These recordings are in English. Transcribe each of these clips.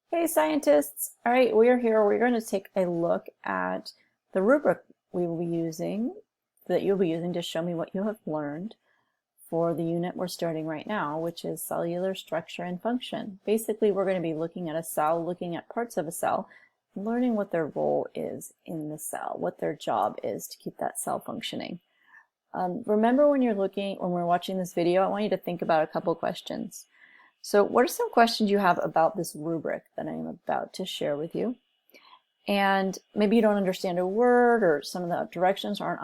Hey scientists! All right, we are here. We're going to take a look at the rubric we will be using, that you'll be using to show me what you have learned for the unit we're starting right now, which is cellular structure and function. Basically, we're going to be looking at a cell, looking at parts of a cell, learning what their role is in the cell, what their job is to keep that cell functioning. Remember when we're watching this video, I want you to think about a couple questions. So what are some questions you have about this rubric that I'm about to share with you? And maybe you don't understand a word, or some of the directions are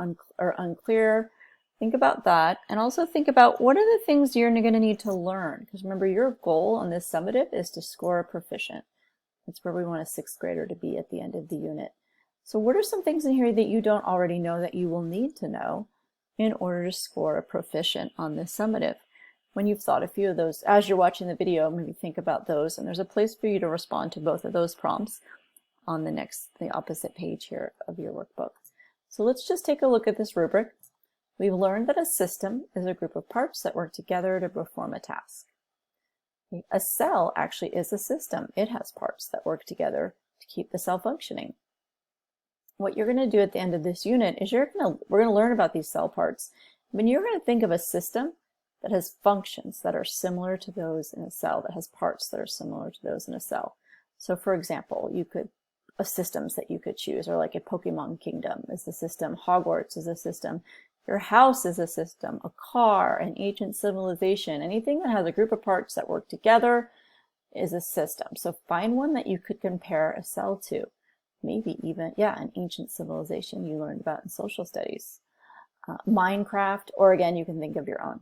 unclear. Think about that, and also think about what are the things you're going to need to learn. Because remember, your goal on this summative is to score a proficient. That's where we want a sixth grader to be at the end of the unit. So what are some things in here that you don't already know that you will need to know in order to score a proficient on this summative? When you've thought a few of those, as you're watching the video, maybe think about those, and there's a place for you to respond to both of those prompts on the opposite page here of your workbook. So let's just take a look at this rubric. We've learned that a system is a group of parts that work together to perform a task. A cell actually is a system. It has parts that work together to keep the cell functioning. What you're going to do at the end of this unit is we're going to learn about these cell parts, but you're going to think of a system that has functions that are similar to those in a cell, that has parts that are similar to those in a cell. So for example, systems that you could choose are like a Pokemon Kingdom is a system, Hogwarts is a system, your house is a system, a car, an ancient civilization, anything that has a group of parts that work together is a system. So find one that you could compare a cell to. Maybe even, an ancient civilization you learned about in social studies. Minecraft, or again, you can think of your own.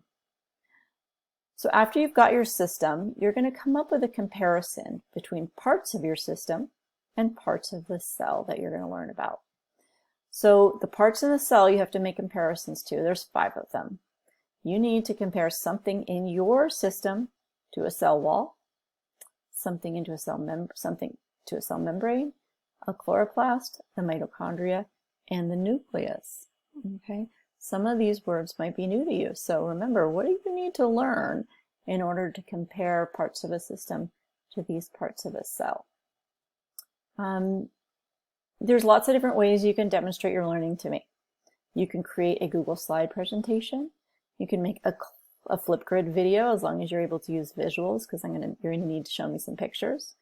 So after you've got your system, you're going to come up with a comparison between parts of your system and parts of the cell that you're going to learn about. So the parts in the cell you have to make comparisons to. There's 5 of them. You need to compare something in your system to a cell wall, something to a cell membrane, a chloroplast, the mitochondria, and the nucleus. Okay? Some of these words might be new to you. So remember, what do you need to learn in order to compare parts of a system to these parts of a cell? There's lots of different ways you can demonstrate your learning to me. You can create a Google slide presentation. You can make a Flipgrid video, as long as you're able to use visuals, because you're going to need to show me some pictures.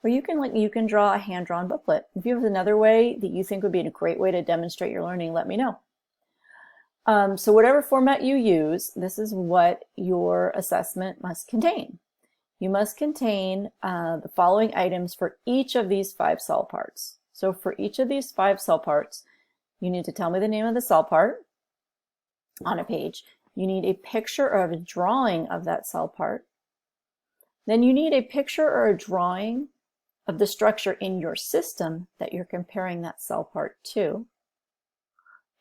Or you can draw a hand-drawn booklet. If you have another way that you think would be a great way to demonstrate your learning, let me know. So whatever format you use, this is what your assessment must contain. You must contain the following items for each of these 5 cell parts. So for each of these 5 cell parts, you need to tell me the name of the cell part on a page. You need a picture or a drawing of that cell part. Then you need a picture or a drawing of the structure in your system that you're comparing that cell part to.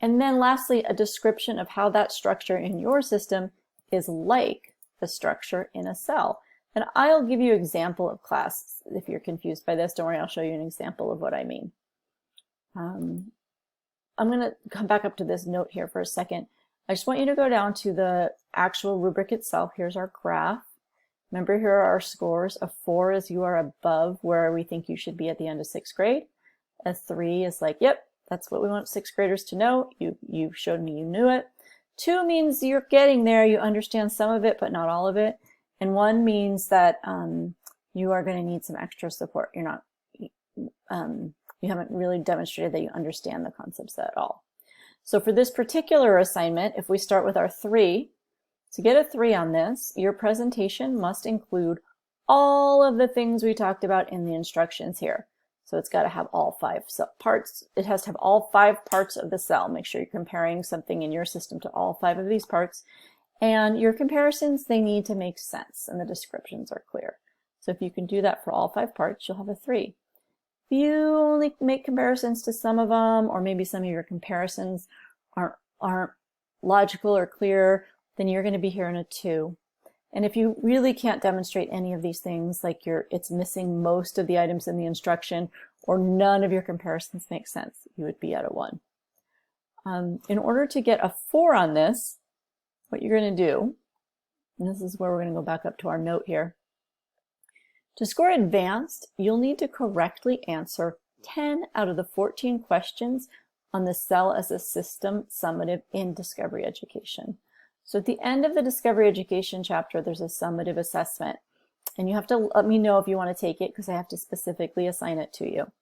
And then lastly, a description of how that structure in your system is like the structure in a cell. And I'll give you an example of class. If you're confused by this, don't worry, I'll show you an example of what I mean. I'm going to come back up to this note here for a second. I just want you to go down to the actual rubric itself. Here's our graph. Remember, here are our scores. A 4 is you are above where we think you should be at the end of 6th grade. A 3 is like, yep, that's what we want 6th graders to know. You showed me you knew it. 2 means you're getting there. You understand some of it, but not all of it. And 1 means that you are going to need some extra support. You haven't really demonstrated that you understand the concepts at all. So for this particular assignment, if we start with our 3, to get a 3 on this, your presentation must include all of the things we talked about in the instructions here. So it's got to have all 5 parts. It has to have all 5 parts of the cell. Make sure you're comparing something in your system to all 5 of these parts. And your comparisons, they need to make sense, and the descriptions are clear. So if you can do that for all 5 parts, you'll have a 3. If you only make comparisons to some of them, or maybe some of your comparisons aren't logical or clear, then you're going to be here in a 2. And if you really can't demonstrate any of these things, like it's missing most of the items in the instruction, or none of your comparisons make sense, you would be at a 1. In order to get a 4 on this, what you're going to do, and this is where we're going to go back up to our note here, To score advanced, you'll need to correctly answer 10 out of the 14 questions on the Cell as a System summative in Discovery Education. So at the end of the Discovery Education chapter, there's a summative assessment. And you have to let me know if you want to take it because I have to specifically assign it to you.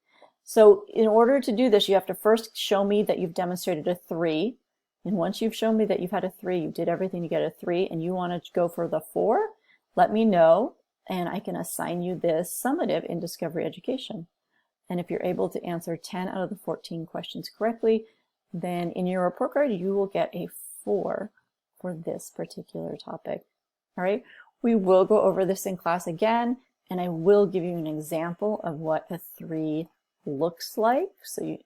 So in order to do this, you have to first show me that you've demonstrated a 3. And once you've shown me that you've had a 3, you did everything to get a 3, and you want to go for the 4, let me know, and I can assign you this summative in Discovery Education. And if you're able to answer 10 out of the 14 questions correctly, then in your report card, you will get a 4 for this particular topic. All right, we will go over this in class again, and I will give you an example of what a 3 looks like, so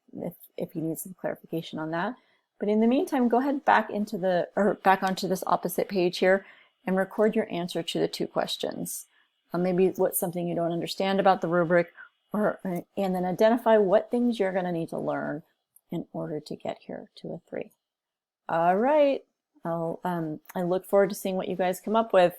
if you need some clarification on that. But in the meantime, go ahead back onto this opposite page here and record your answer to the 2 questions. Maybe what's something you don't understand about the rubric, and then identify what things you're going to need to learn in order to get here to a 3. All right, I look forward to seeing what you guys come up with.